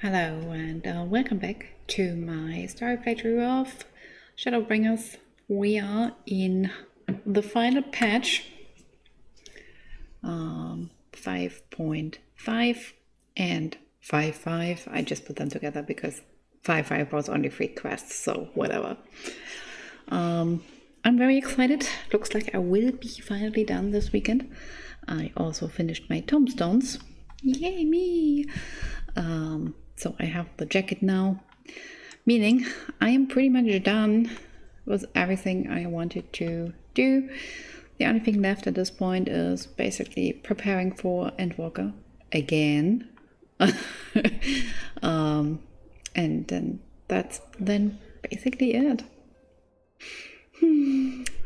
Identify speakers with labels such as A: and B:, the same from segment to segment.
A: Hello and welcome back to my story playthrough of Shadowbringers. We are in the final patch 5.5 and 5.5. I just put them together because 5.5 was only 3 quests, so whatever. I'm very excited. Looks like I will be finally done this weekend. I also finished my tombstones. Yay me! So I have the jacket now, meaning I am pretty much done with everything I wanted to do. The only thing left at this point is basically preparing for Endwalker again. And then that's basically it.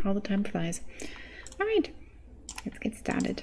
A: How the time flies. All right, let's get started.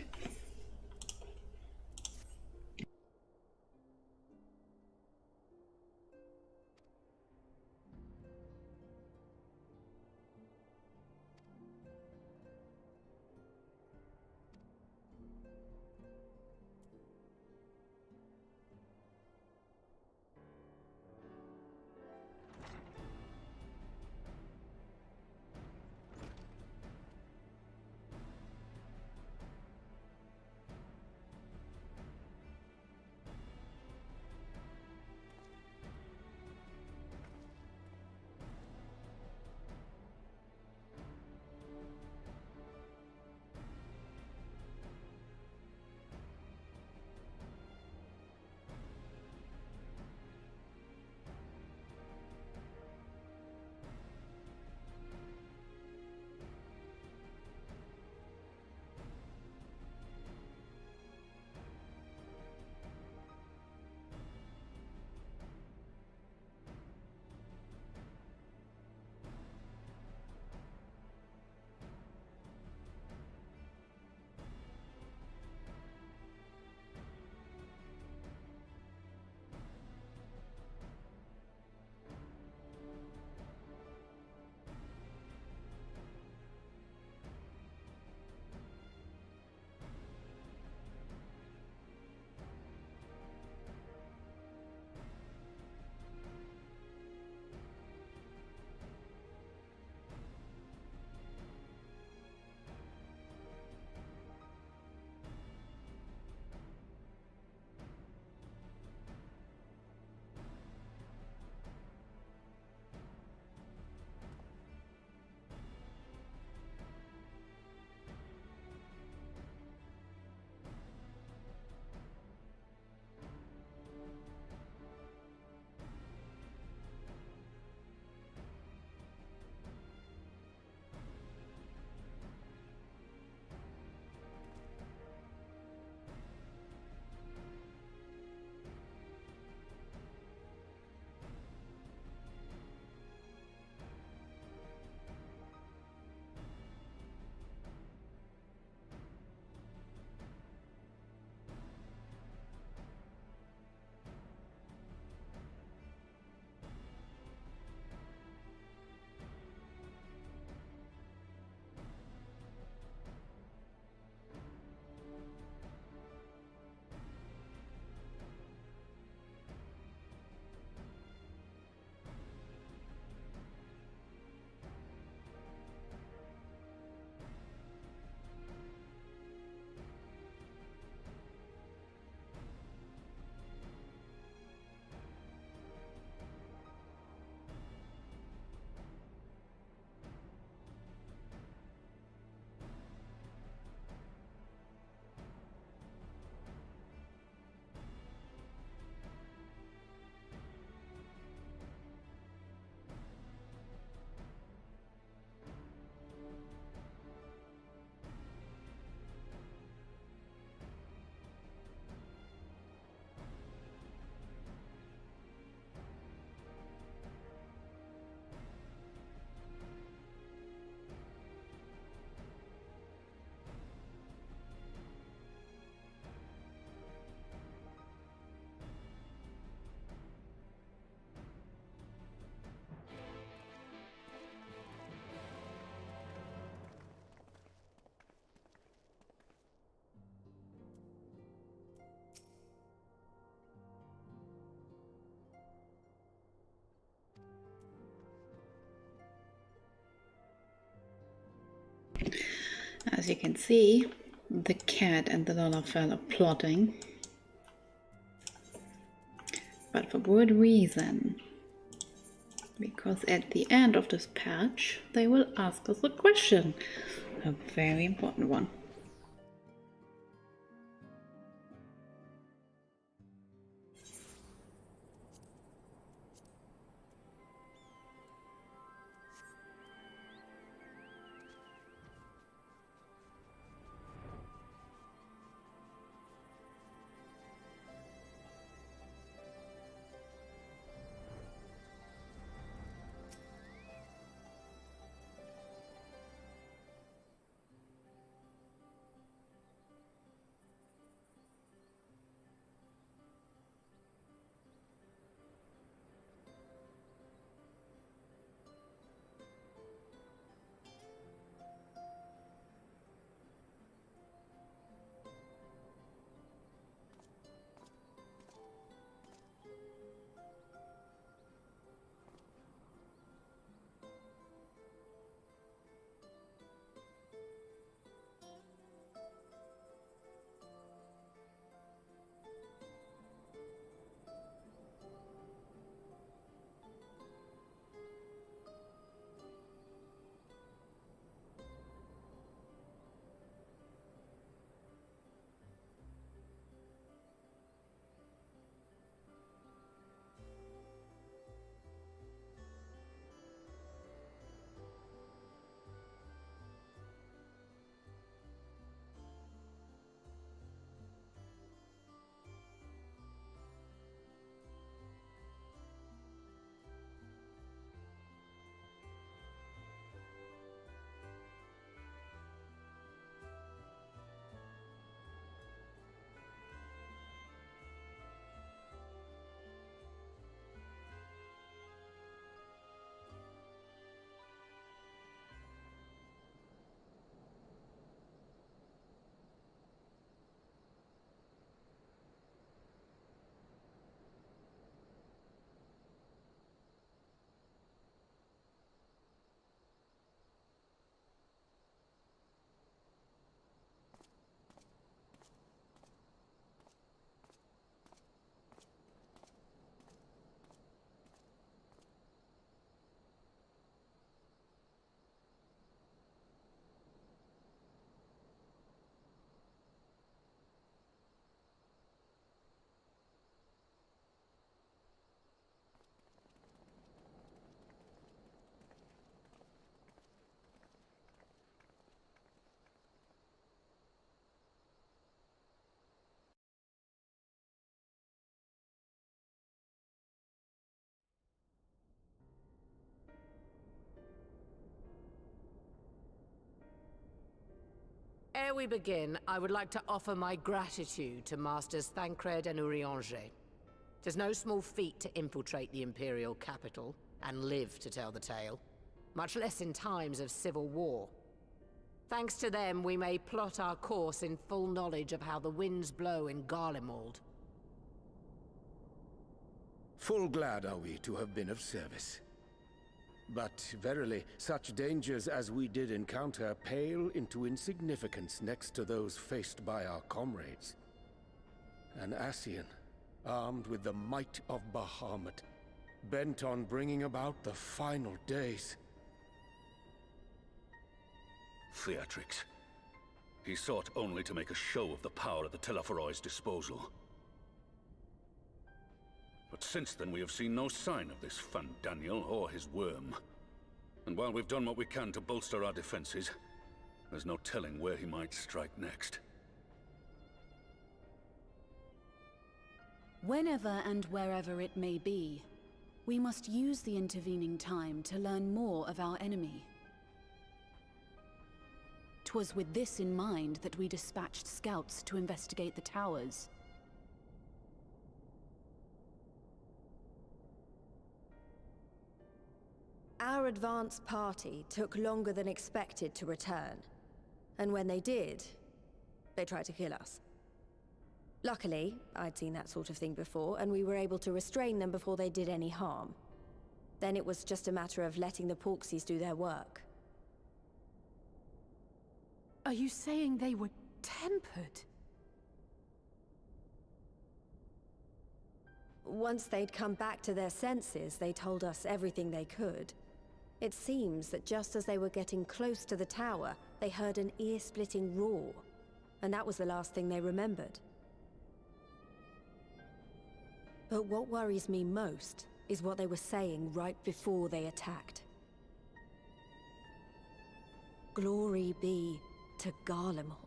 A: As you can see, the cat and the Donnerfell are plotting. But for good reason. Because at the end of this patch, they will ask us a question. A very important one.
B: Ere we begin, I would like to offer my gratitude to Masters Thancred and Urianger. Tis no small feat to infiltrate the Imperial capital, and live to tell the tale, much less in times of civil war. Thanks to them, we may plot our course in full knowledge of how the winds blow in Garlemald.
C: Full glad are we to have been of service. But verily, such dangers as we did encounter pale into insignificance next to those faced by our comrades. An Ascian, armed with the might of Bahamut, bent on bringing about the final days.
D: Theatrix. He sought only to make a show of the power at the Telophoroid's disposal. But since then we have seen no sign of this Fandaniel or his worm. And while we've done what we can to bolster our defenses, there's no telling where he might strike next.
E: Whenever and wherever it may be, we must use the intervening time to learn more of our enemy. 'Twas with this in mind that we dispatched scouts to investigate the towers.
F: Our advance party took longer than expected to return. And when they did, they tried to kill us. Luckily, I'd seen that sort of thing before, and we were able to restrain them before they did any harm. Then it was just a matter of letting the Porksies do their work.
G: Are you saying they were tempered?
F: Once they'd come back to their senses, they told us everything they could. It seems that just as they were getting close to the tower, they heard an ear-splitting roar. And that was the last thing they remembered. But what worries me most is what they were saying right before they attacked. Glory be to Garlemald.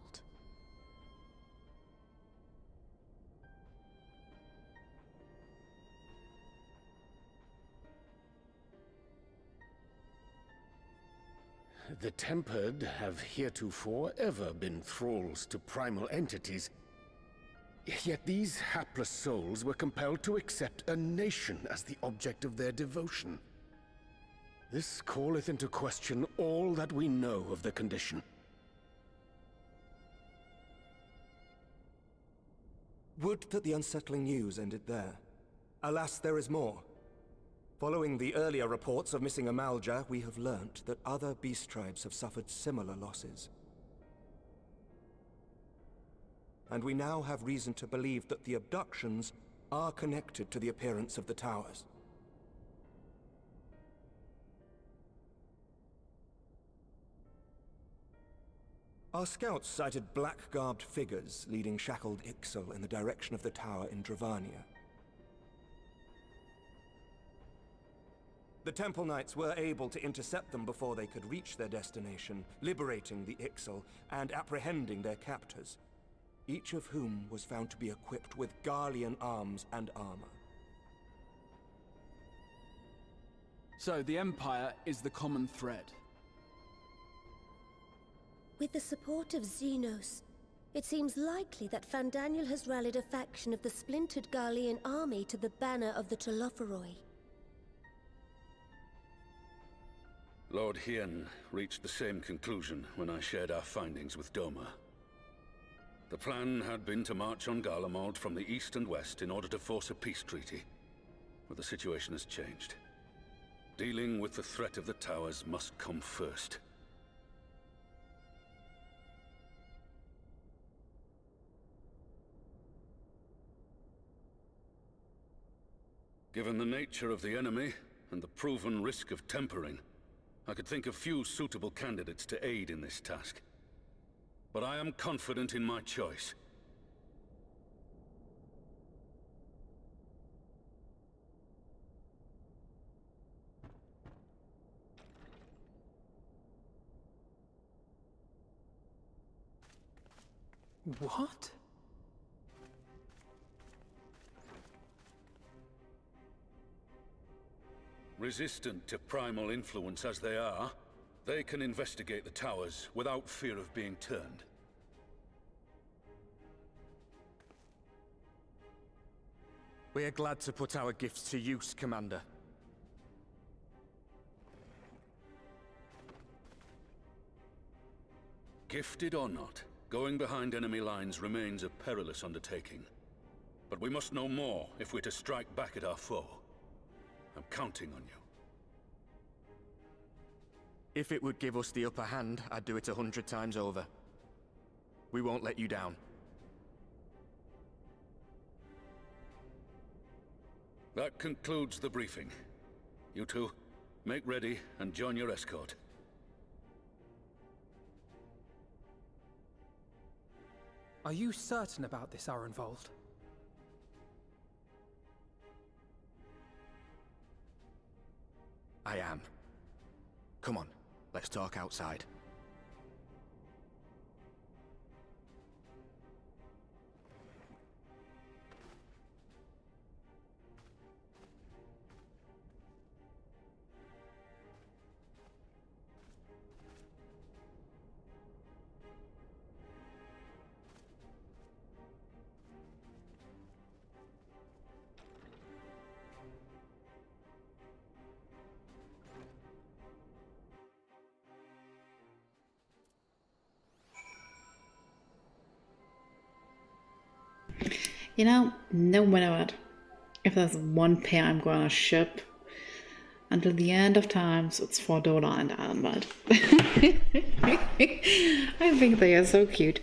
C: The Tempered have heretofore ever been thralls to primal entities. Yet these hapless souls were compelled to accept a nation as the object of their devotion. This calleth into question all that we know of the condition.
H: Would that the unsettling news ended there. Alas, there is more. Following the earlier reports of missing Amalja, we have learnt that other beast tribes have suffered similar losses. And we now have reason to believe that the abductions are connected to the appearance of the towers. Our scouts sighted black-garbed figures leading shackled Ixal in the direction of the tower in Dravania. The Temple Knights were able to intercept them before they could reach their destination, liberating the Ixal and apprehending their captors, each of whom was found to be equipped with Garlean arms and armor.
I: So the Empire is the common thread.
J: With the support of Xenos, it seems likely that Fandaniel has rallied a faction of the splintered Garlean army to the banner of the Telophoroi.
D: Lord Hien reached the same conclusion when I shared our findings with Doma. The plan had been to march on Garlemald from the east and west in order to force a peace treaty. But the situation has changed. Dealing with the threat of the towers must come first. Given the nature of the enemy and the proven risk of tempering, I could think of few suitable candidates to aid in this task. But I am confident in my choice.
I: What?
D: Resistant to primal influence as they are, they can investigate the towers without fear of being turned.
H: We are glad to put our gifts to use, Commander.
D: Gifted or not, going behind enemy lines remains a perilous undertaking. But we must know more if we're to strike back at our foe. I'm counting on you.
H: If it would give us the upper hand, I'd do it 100 times over. We won't let you down.
D: That concludes the briefing. You two, make ready and join your escort.
I: Are you certain about this, Arenvold?
H: I am. Come on, let's talk outside.
A: You know, no matter what, if there's one pair I'm gonna ship, Until the end of times, it's $4 and Ironwald. I think they are so cute.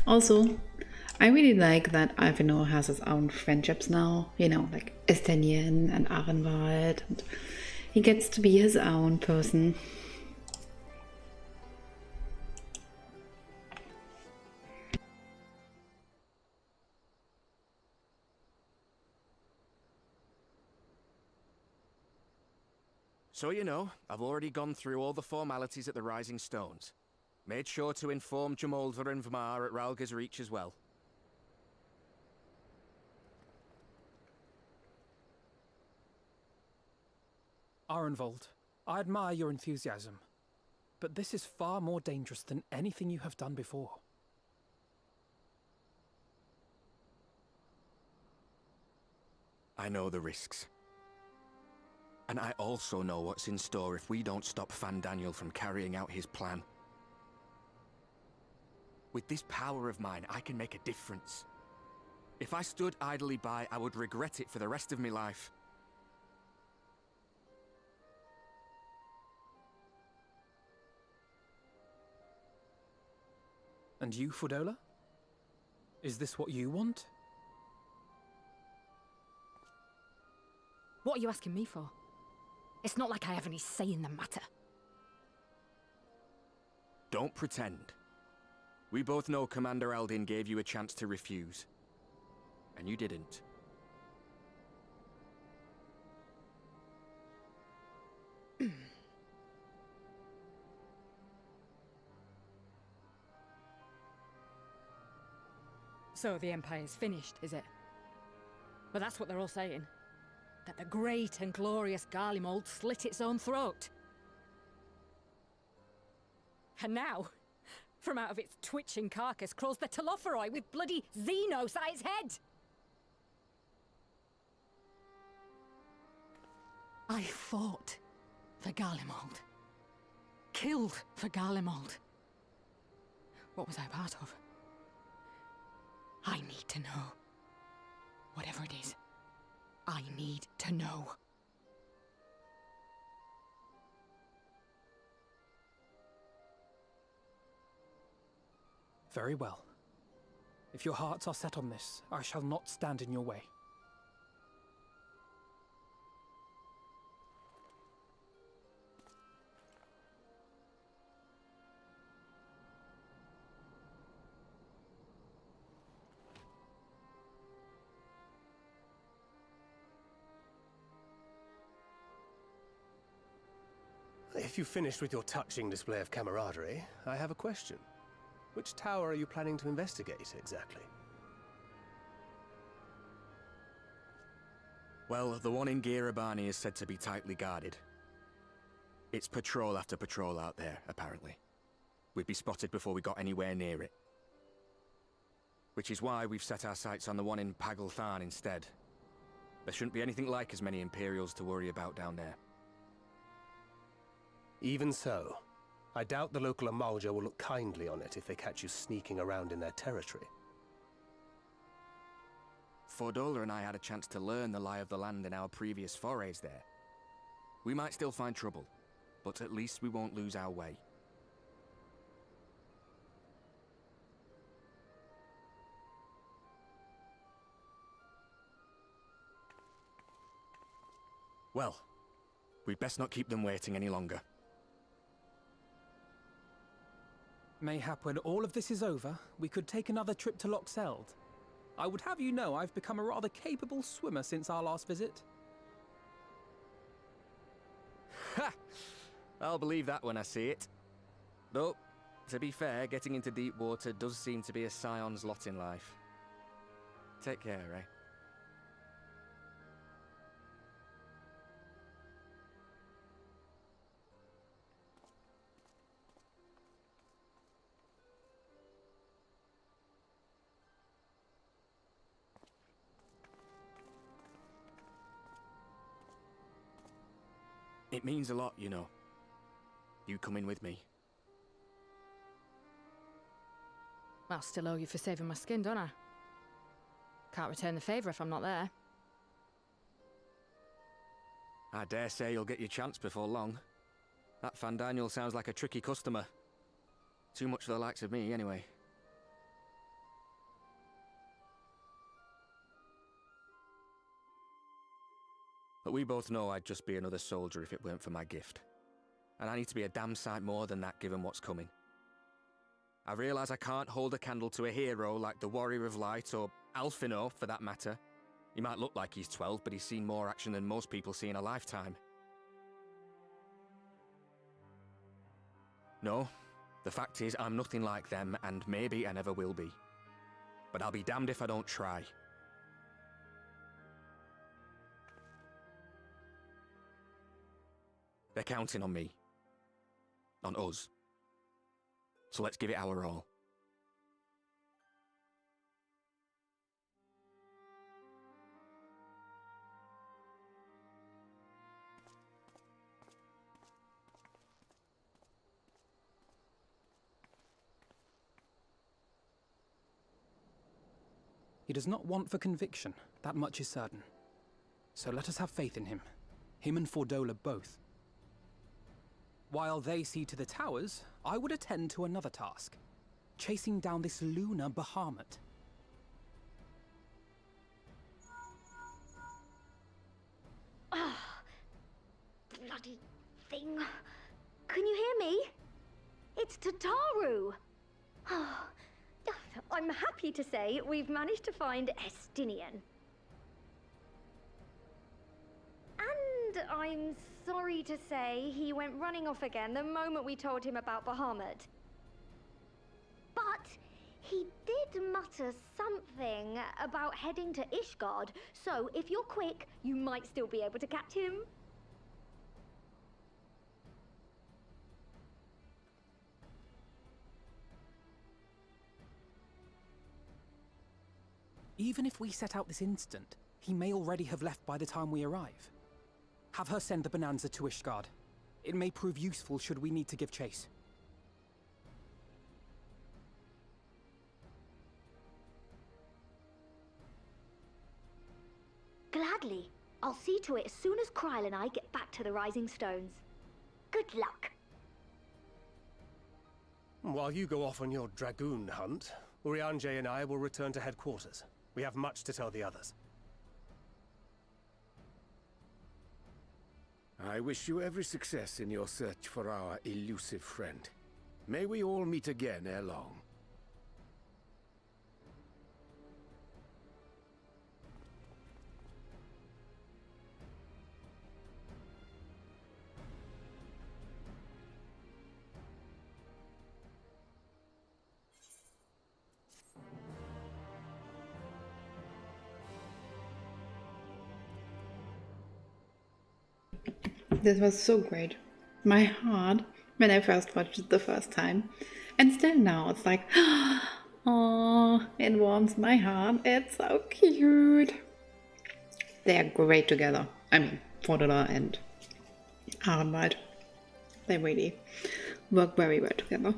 A: Also, I really like that Alvinor has his own friendships now, you know, like Estenian and Arenwald, and he gets to be his own person.
H: So you know, I've already gone through all the formalities at the Rising Stones. Made sure to inform Jamoldvar and Vmar at Ralga's Reach as well.
K: Arenvold, I admire your enthusiasm, but this is far more dangerous than anything you have done before.
H: I know the risks. And I also know what's in store if we don't stop Fandaniel from carrying out his plan. With this power of mine, I can make a difference. If I stood idly by, I would regret it for the rest of my life.
K: And you, Fudola? Is this what you want?
L: What are you asking me for? It's not like I have any say in the matter.
H: Don't pretend. We both know Commander Aldin gave you a chance to refuse. And you didn't.
L: So the Empire's finished, is it? But that's what they're all saying. That the great and glorious Garlemald slit its own throat. And now, from out of its twitching carcass crawls the Telophoroi with bloody Xenos at its head! I fought for Garlemald. Killed for Garlemald. What was I part of? I need to know. Whatever it is, I need to know.
K: Very well. If your hearts are set on this, I shall not stand in your way.
M: If you've finished with your touching display of camaraderie, I have a question. Which tower are you planning to investigate, exactly?
H: Well, the one in Girabani is said to be tightly guarded. It's patrol after patrol out there, apparently. We'd be spotted before we got anywhere near it. Which is why we've set our sights on the one in Pagalthan instead. There shouldn't be anything like as many Imperials to worry about down there.
M: Even so, I doubt the local Amalja will look kindly on it if they catch you sneaking around in their territory.
H: Fordola and I had a chance to learn the lie of the land in our previous forays there. We might still find trouble, but at least we won't lose our way. Well, we'd best not keep them waiting any longer.
K: Mayhap when all of this is over, we could take another trip to Loxeld. I would have you know I've become a rather capable swimmer since our last visit.
H: Ha! I'll believe that when I see it. Though, to be fair, getting into deep water does seem to be a scion's lot in life. Take care, eh? It means a lot, you know. You coming with me.
L: I'll still owe you for saving my skin, don't I? Can't return the favour if I'm not there.
N: I dare say you'll get your chance before long. That Fandaniel sounds like a tricky customer. Too much for the likes of me, anyway. But we both know I'd just be another soldier if it weren't for my gift. And I need to be a damn sight more than that given what's coming. I realise I can't hold a candle to a hero like the Warrior of Light, or Alphino for that matter. He might look like he's 12, but he's seen more action than most people see in a lifetime. No, the fact is I'm nothing like them, and maybe I never will be. But I'll be damned if I don't try. They're counting on me. On us. So let's give it our all.
K: He does not want for conviction, that much is certain. So let us have faith in him. Him and Fordola both. While they see to the towers, I would attend to another task. Chasing down this lunar Bahamut.
O: Ah, bloody thing. Can you hear me? It's Tataru. Ah, I'm happy to say we've managed to find Estinian. And I'm sorry to say he went running off again the moment we told him about Bahamut. But he did mutter something about heading to Ishgard, so if you're quick, you might still be able to catch him.
K: Even if we set out this instant, he may already have left by the time we arrive. Have her send the Bonanza to Ishgard. It may prove useful should we need to give chase.
O: Gladly. I'll see to it as soon as Kryl and I get back to the Rising Stones. Good luck.
M: While you go off on your dragoon hunt, Urianger and I will return to headquarters. We have much to tell the others.
C: I wish you every success in your search for our elusive friend. May we all meet again ere long.
A: This was so great. My heart, when I first watched it the first time, and still now, it's like, oh, it warms my heart. It's so cute. They are great together. I mean, Fordola and Arenwald. They really work very well together.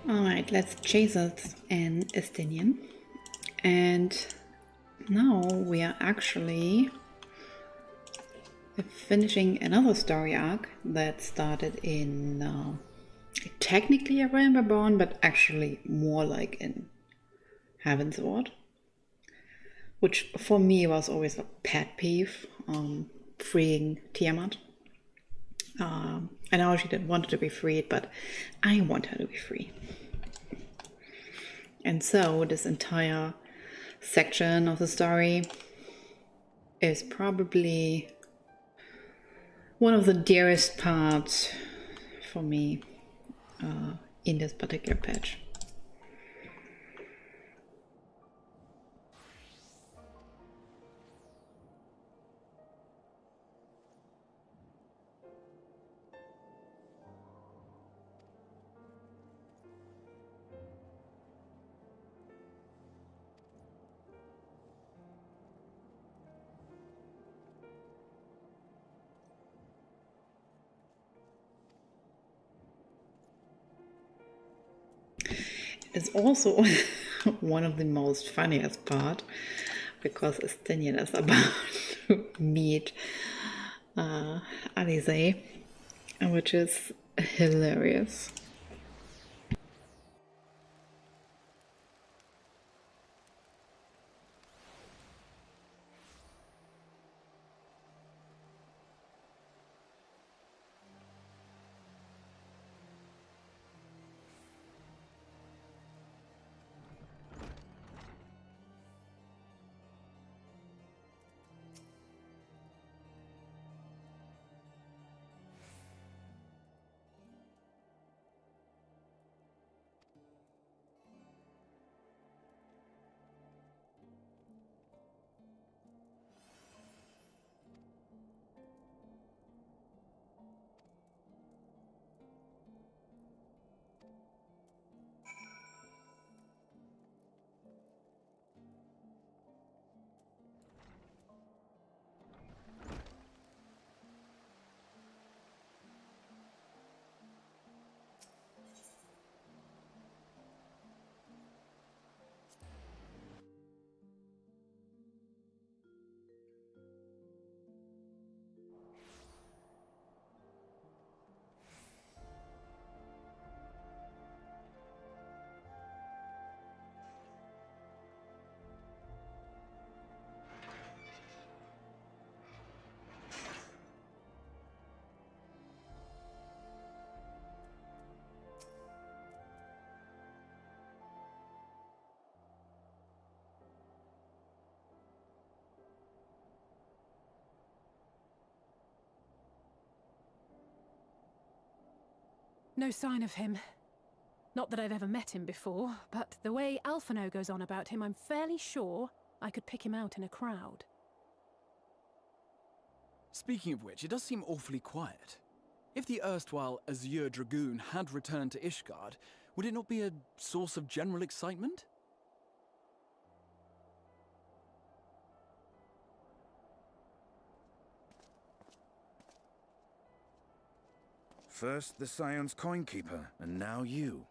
A: Alright, let's chase us an Estinian. And now we are actually finishing another story arc that started in technically a Realm Reborn, but actually more like in Heavensward, which for me was always a pet peeve, freeing Tiamat. I know she didn't want her to be freed, but I want her to be free. And so this entire section of the story is probably one of the dearest parts for me in this particular patch. is also one of the most funniest part, because Estinian is about to meet Alize, which is hilarious.
G: No sign of him. Not that I've ever met him before, but the way Alphino goes on about him, I'm fairly sure I could pick him out in a crowd.
I: Speaking of which, it does seem awfully quiet. If the erstwhile Azure Dragoon had returned to Ishgard, would it not be a source of general excitement?
P: First the Scion's Coinkeeper, and now you.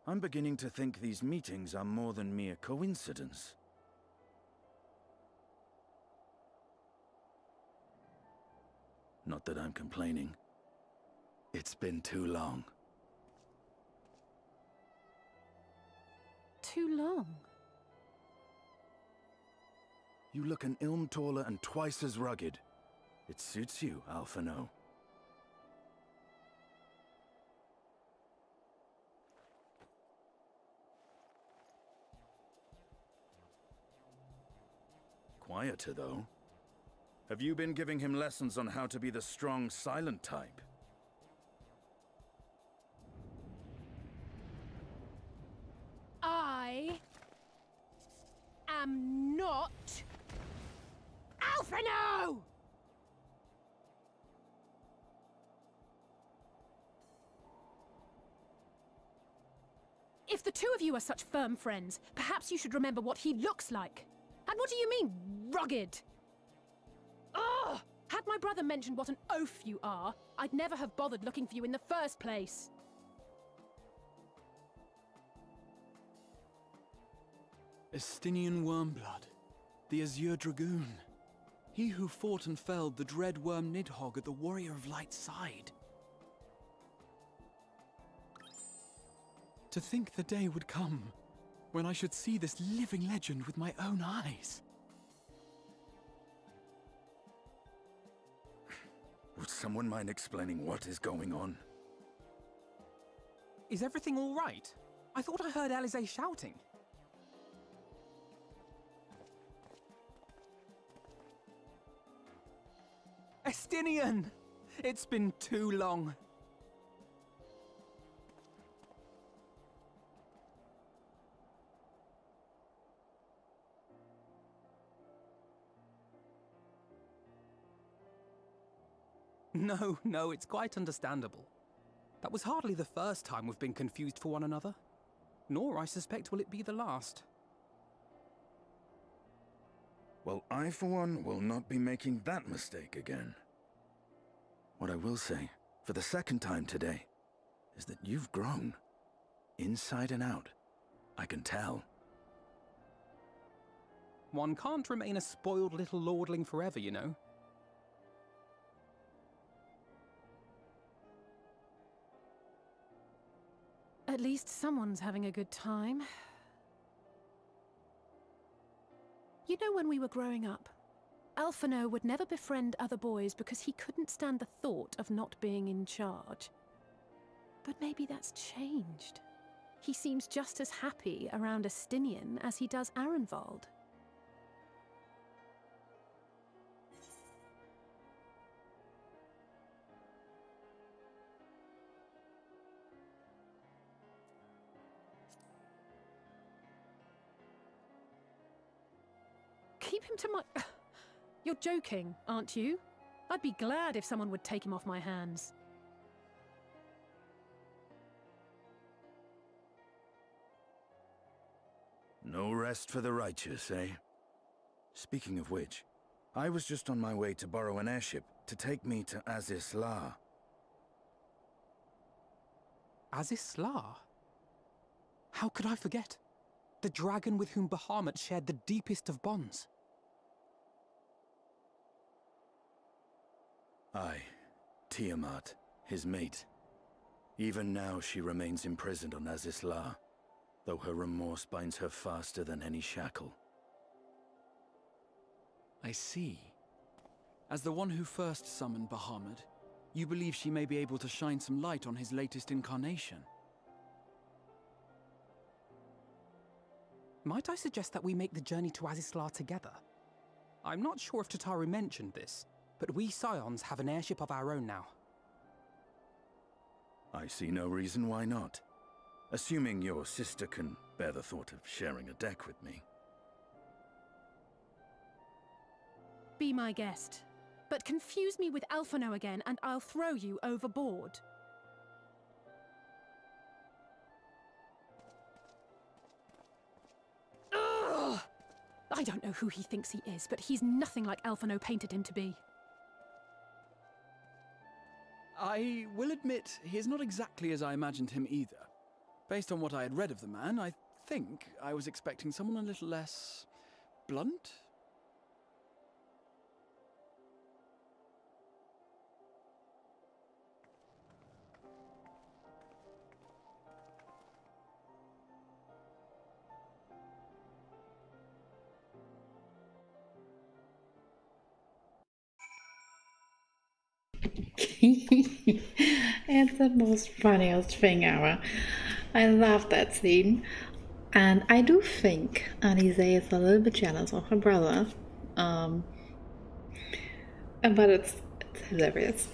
P: I'm beginning to think these meetings are more than mere coincidence. Not that I'm complaining. It's been too long.
G: Too long?
P: You look an ilm taller and twice as rugged. It suits you, Alphino. Quieter, though. Have you been giving him lessons on how to be the strong, silent type?
G: I am not Alphino! If the two of you are such firm friends, perhaps you should remember what he looks like. And what do you mean, rugged? Ugh! Had my brother mentioned what an oaf you are, I'd never have bothered looking for you in the first place.
I: Estinian Wormblood, the Azure Dragoon. He who fought and felled the dread worm Nidhogg at the Warrior of Light's side. To think the day would come when I should see this living legend with my own eyes.
P: Would someone mind explaining what is going on?
K: Is everything all right? I thought I heard Alize shouting. Estinian! It's been too long. No, it's quite understandable. That was hardly the first time we've been confused for one another. Nor, I suspect, will it be the last.
P: Well, I, for one, will not be making that mistake again. What I will say, for the second time today, is that you've grown, inside and out. I can tell.
K: One can't remain a spoiled little lordling forever, you know.
G: At least someone's having a good time. You know, when we were growing up, Alphino would never befriend other boys because he couldn't stand the thought of not being in charge. But maybe that's changed. He seems just as happy around Estinian as he does Arenvald. Keep him to my... You're joking, aren't you? I'd be glad if someone would take him off my hands.
P: No rest for the righteous, eh? Speaking of which, I was just on my way to borrow an airship to take me to Azisla.
K: Azisla? How could I forget? The dragon with whom Bahamut shared the deepest of bonds.
P: Aye, Tiamat, his mate. Even now she remains imprisoned on Azisla, though her remorse binds her faster than any shackle.
I: I see. As the one who first summoned Bahamut, you believe she may be able to shine some light on his latest incarnation.
K: Might I suggest that we make the journey to Azisla together? I'm not sure if Tataru mentioned this, but we Scions have an airship of our own now.
P: I see no reason why not. Assuming your sister can bear the thought of sharing a deck with me.
G: Be my guest. But confuse me with Alphino again and I'll throw you overboard. Ugh! I don't know who he thinks he is, but he's nothing like Alphino painted him to be.
I: I will admit, he is not exactly as I imagined him either. Based on what I had read of the man, I think I was expecting someone a little less... blunt?
A: It's the most funniest thing ever. I love that scene. And I do think Anise is a little bit jealous of her brother. But it's hilarious.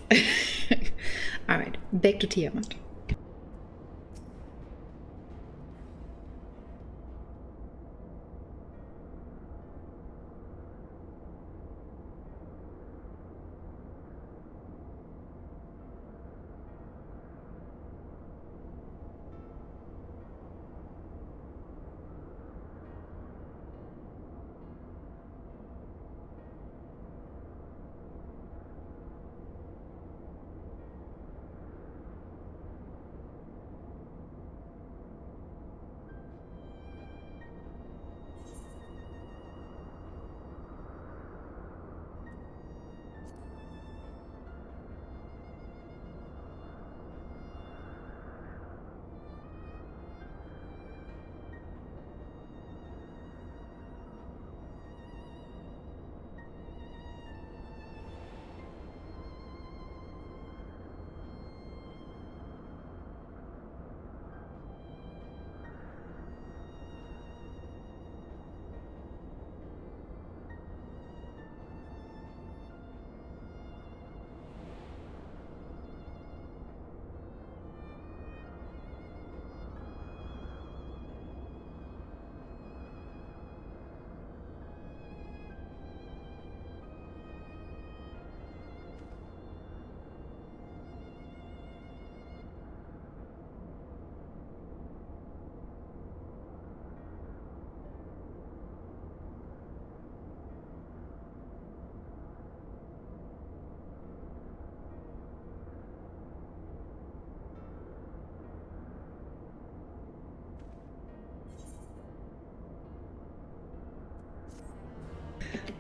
A: Alright, back to Tiamat.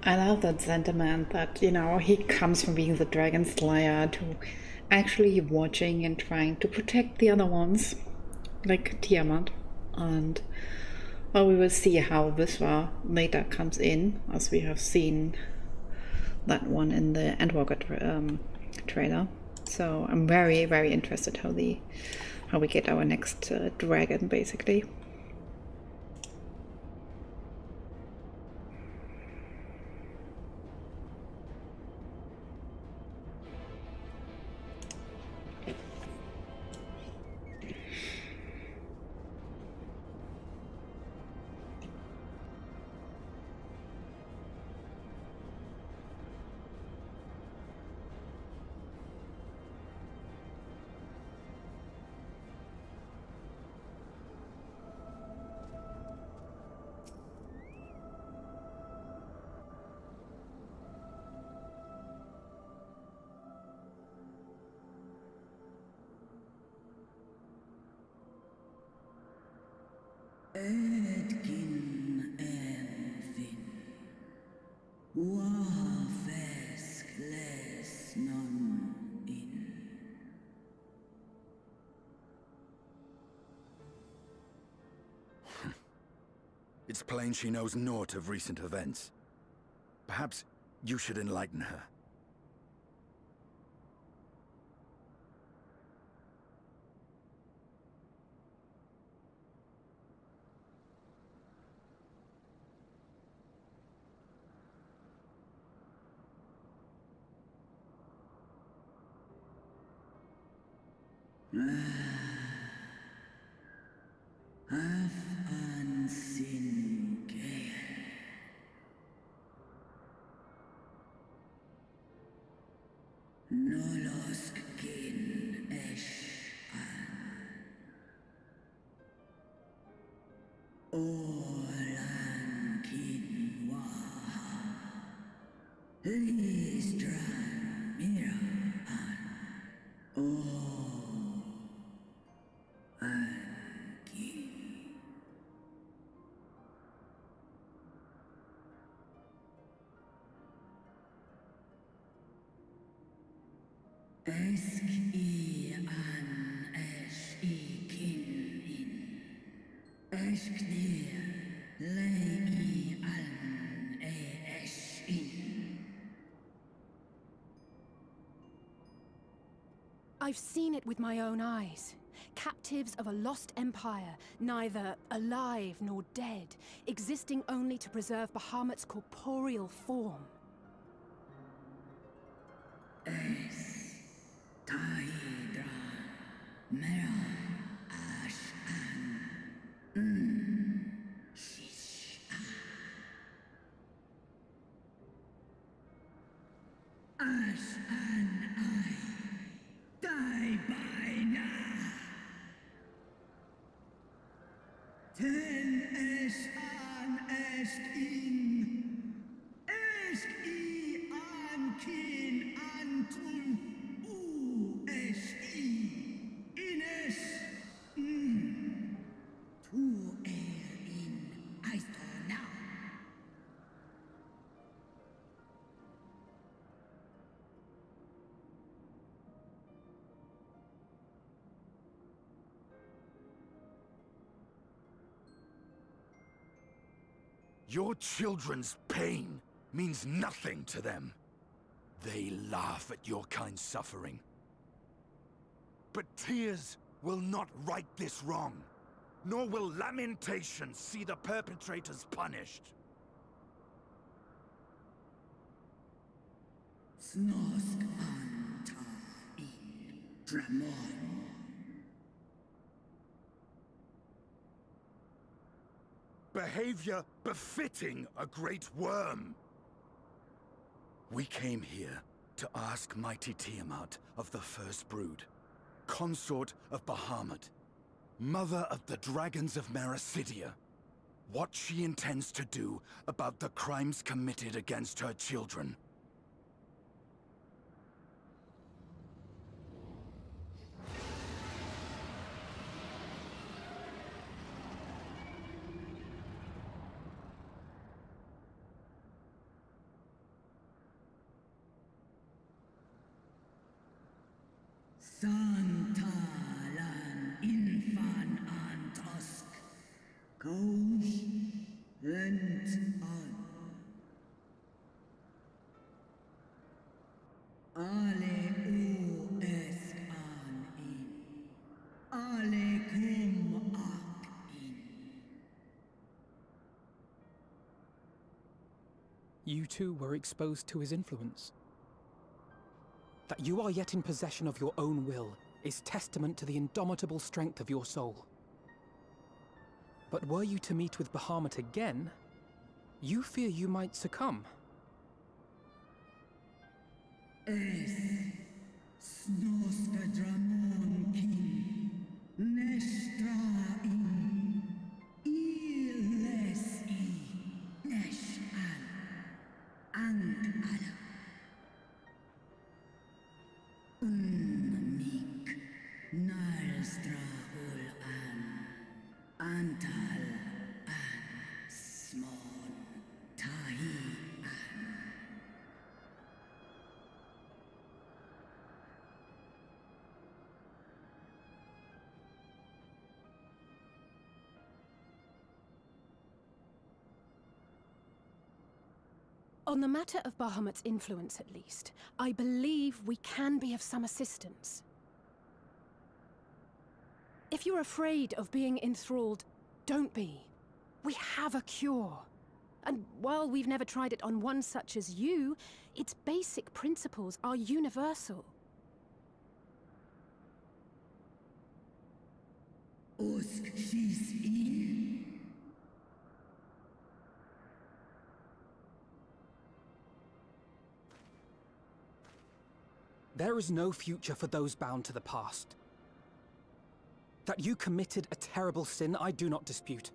A: I love that sentiment that, you know, he comes from being the dragon slayer to actually watching and trying to protect the other ones, like Tiamat. And, well, we will see how Visva later comes in, as we have seen that one in the Endwalker trailer. So I'm very, very interested how we get our next dragon, basically.
Q: Edkin Elfin, Wafesk les non in.
P: It's plain she knows naught of recent events. Perhaps you should enlighten her.
Q: Esk I an esh I kin in. Esk dir le I an esh in.
G: I've seen it with my own eyes. Captives of a lost empire, neither alive nor dead, existing only to preserve Bahamut's corporeal form.
Q: Es Taidra Mera Ash an Shish Ash an I die by na Ten es an est in Esk I an kin antun u es I ines tu in aisto now.
P: Your children's pain means nothing to them. They laugh at your kind suffering. But tears will not right this wrong, nor will lamentation see the perpetrators punished.
Q: Snosk anta in Dramon.
P: Behavior befitting a great worm. We came here to ask mighty Tiamat of the First Brood, consort of Bahamut, mother of the dragons of Mericidia, what she intends to do about the crimes committed against her children.
Q: Santalan infan antosk. Kous lent an. Ale o esk an in. Ale kum ak in.
K: You too were exposed to his influence. That you are yet in possession of your own will is testament to the indomitable strength of your soul. But were you to meet with Bahamut again, you fear you might succumb.
Q: Es snoska dramon kin nestra in illes I nesh an ala unmik nalstra ul antal an smon tahi an.
G: On the matter of Bahamut's influence, at least, I believe we can be of some assistance. If you're afraid of being enthralled, don't be. We have a cure. And while we've never tried it on one such as you, its basic principles are universal.
Q: Usk shis in.
K: There is no future for those bound to the past. That you committed a terrible sin, I do not dispute.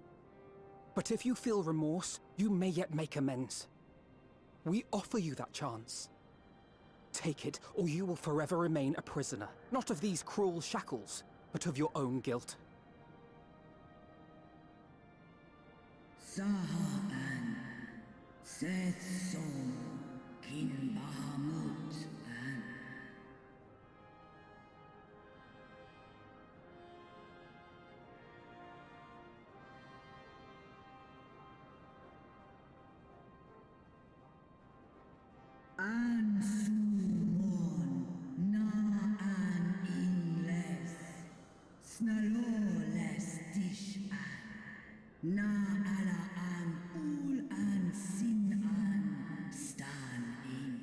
K: But if you feel remorse, you may yet make amends. We offer you that chance. Take it, or you will forever remain a prisoner, not of these cruel shackles, but of your own guilt.
Q: Sahan Seth Som Kin Bahamut an. An sumon na an ingles snaloles dish an na ala an ul an sin an stan in.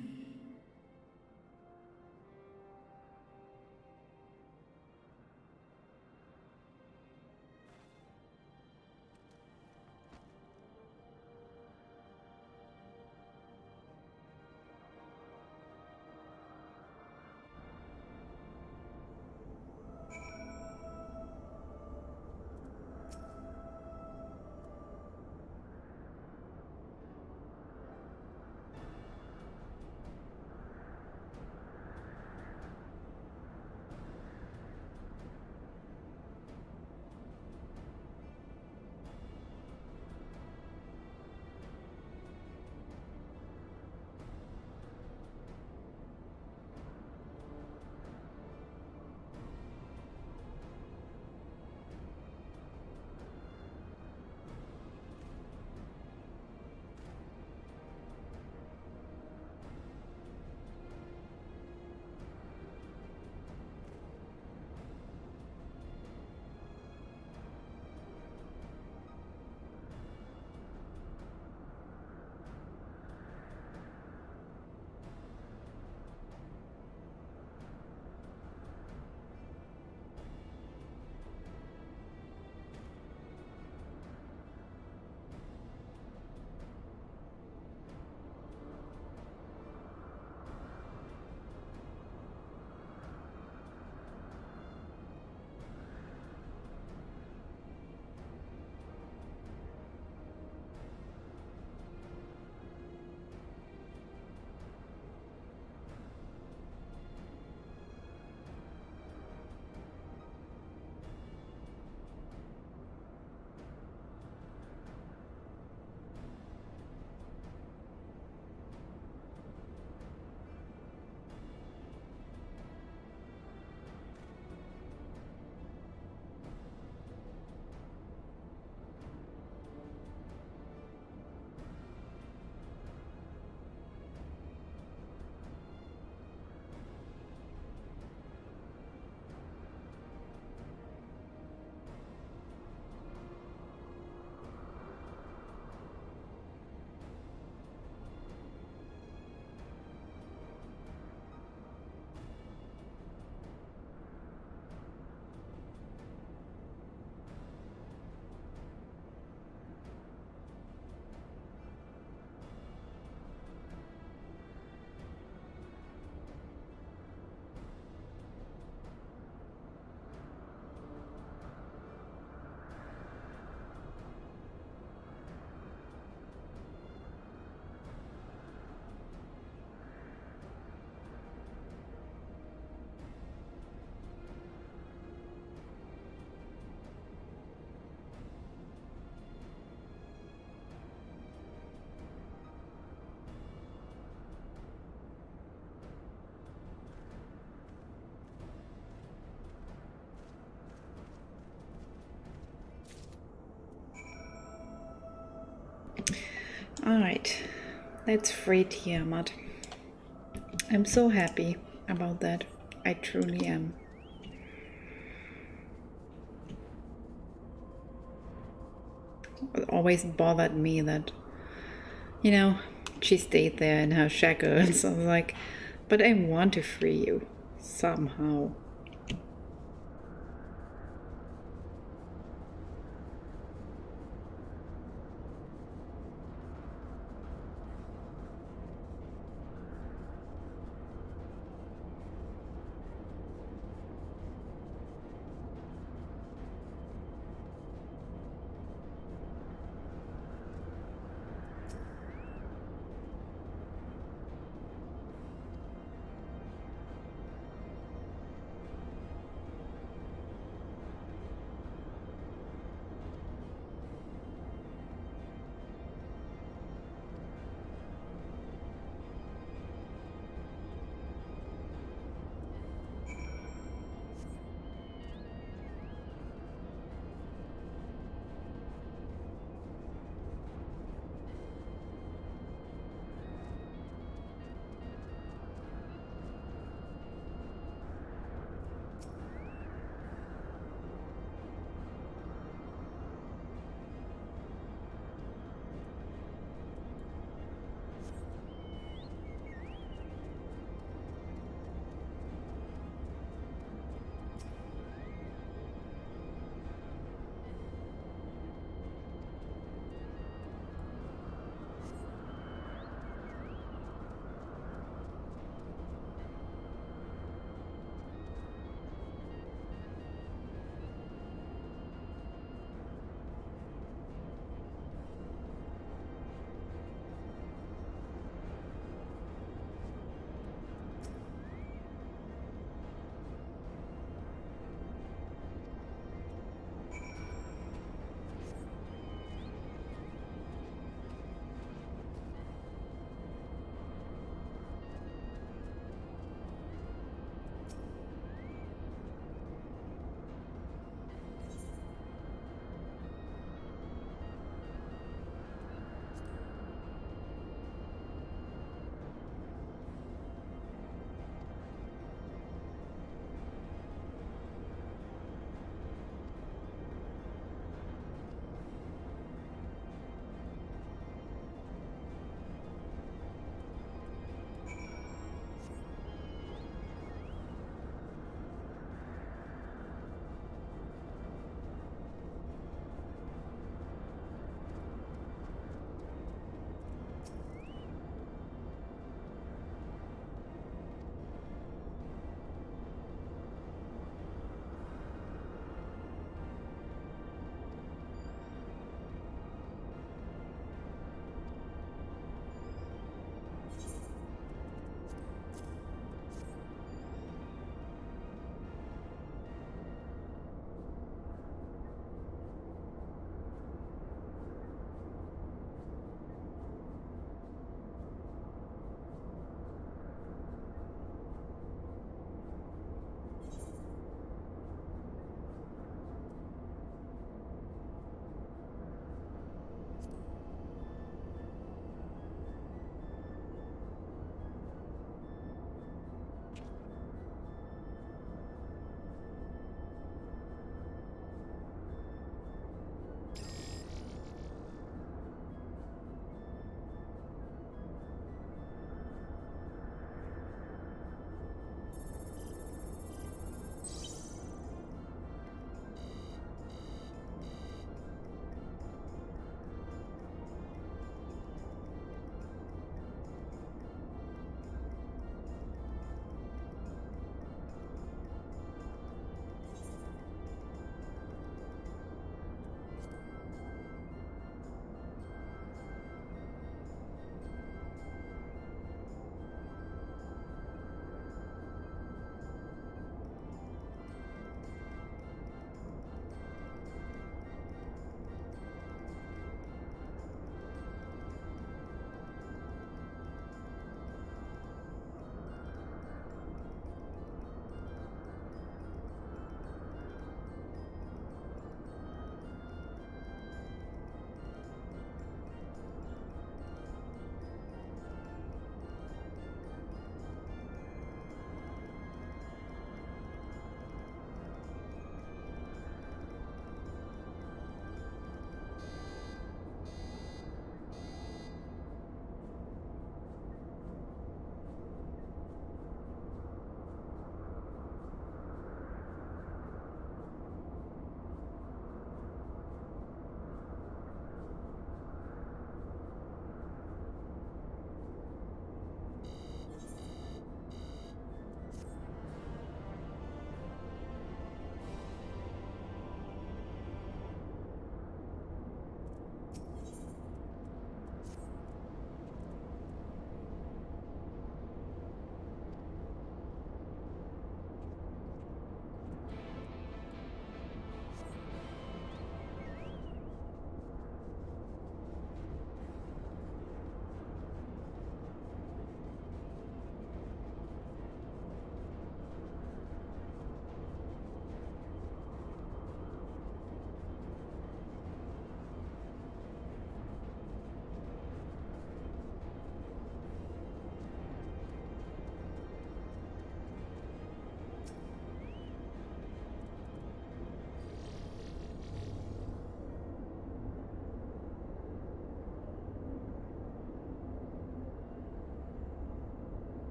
A: Alright, let's free Tiamat. I'm so happy about that. I truly am. It always bothered me that, you know, she stayed there in her shackles. I was like, but I want to free you somehow.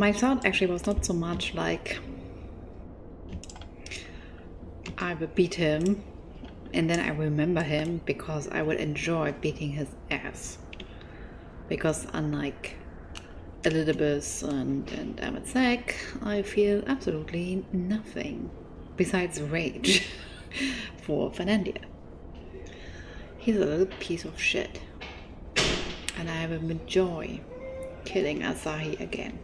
A: My thought actually was not so much like I will beat him and then I remember him, because I will enjoy beating his ass. Because unlike Elizabeth and Emmett Sack, I feel absolutely nothing besides rage for Fernandia. He's a little piece of shit, and I will enjoy killing Asahi again.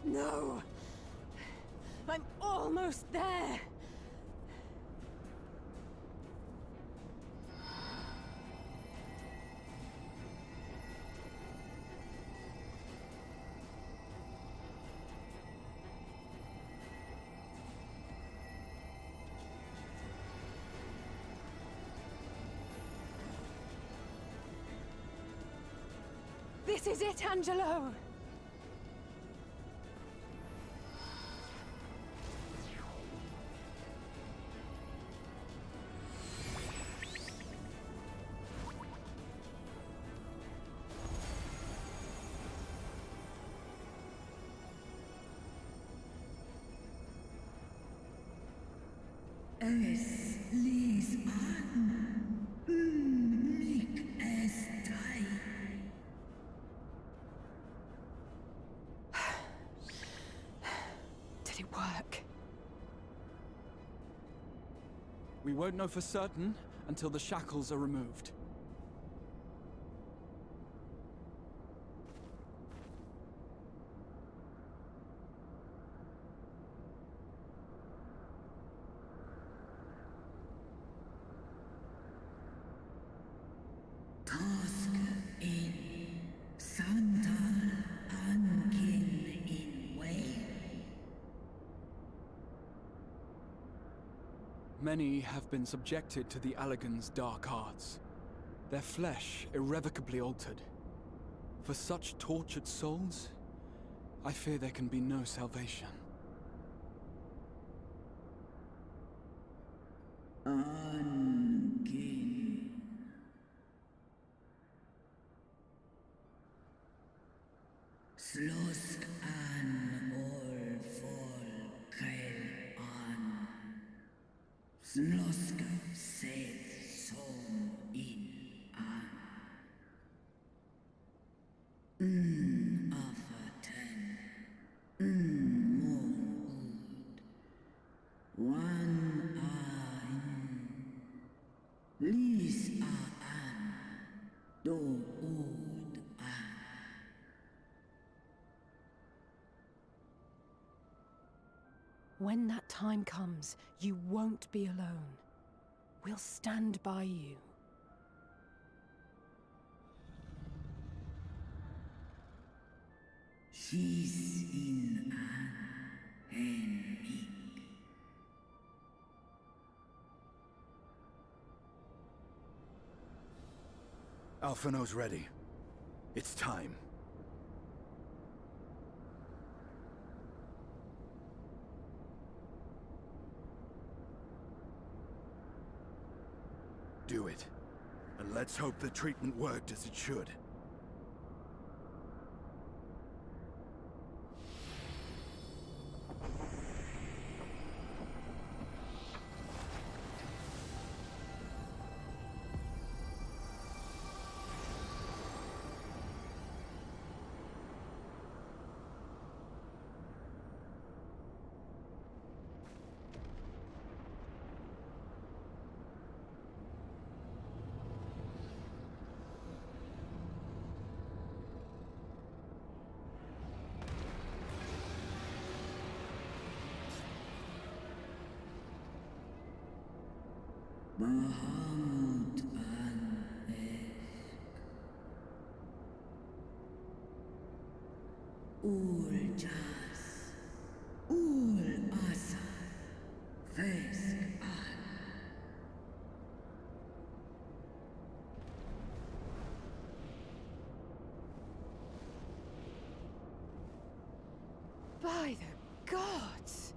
G: No! I'm almost there! This is it, Angelo!
Q: Es ließ an, mich es drei.
G: Did it work?
I: We won't know for certain until the shackles are removed.
Q: Task in Sandal Ankin in way.
I: Many have been subjected to the Allagan's dark arts, their flesh irrevocably altered. For such tortured souls, I fear there can be no salvation.
Q: Ankin. Slosk an all fall kail an. Slosk seth som in an. Afaten. Mon ud. One an. Lis a an. Do ud an.
G: When that time comes, you won't be alone. We'll stand by you.
Q: She's in an and me.
P: Alphino's ready. It's time. Do it. And let's hope the treatment worked as it should.
Q: Bahamut an Ul Jas, Ul Asa, Vesk an.
G: By the gods!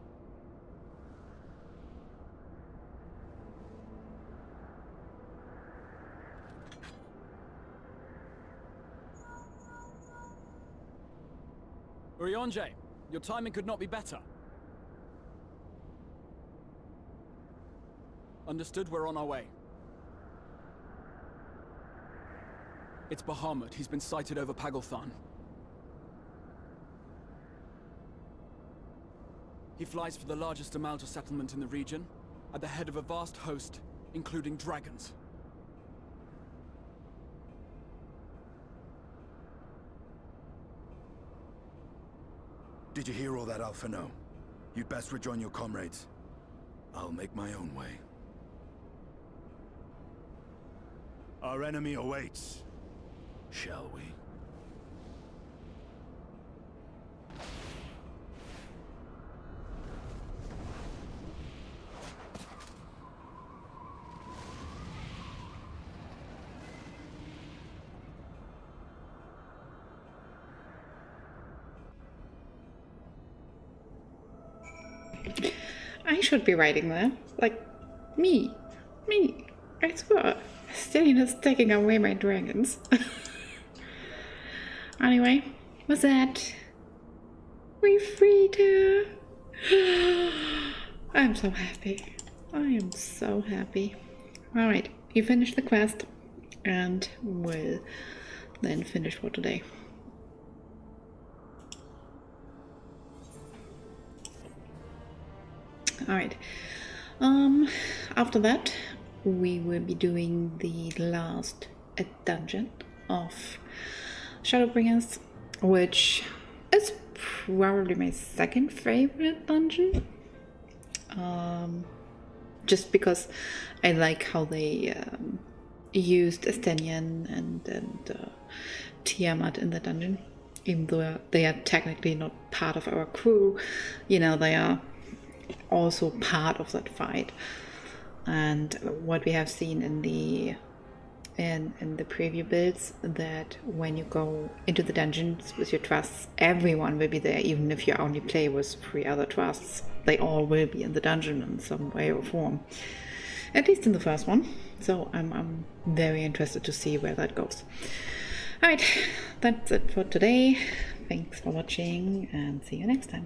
I: Urianger, your timing could not be better. Understood, we're on our way. It's Bahamut. He's been sighted over Pagalthan. He flies for the largest Amalta settlement in the region, at the head of a vast host, including dragons.
P: Did you hear all that, Alphino? You'd best rejoin your comrades. I'll make my own way. Our enemy awaits. Shall we?
A: I should be writing that. Like, me. I swear. Still is taking away my dragons. Anyway, with that, we freed her. I'm so happy. I am so happy. Alright, you finish the quest, and we'll then finish for today. Alright, after that we will be doing the last dungeon of Shadowbringers, which is probably my second favorite dungeon. Just because I like how they used Estenian and Tiamat in the dungeon, even though they are technically not part of our crew. You know, they are also part of that fight. And what we have seen in the preview builds, that when you go into the dungeons with your trusts, everyone will be there, even if you only play with 3 other trusts. They all will be in the dungeon in some way or form, at least in the first one. So I'm very interested to see where that goes. Alright, that's it for today. Thanks for watching, and see you next time.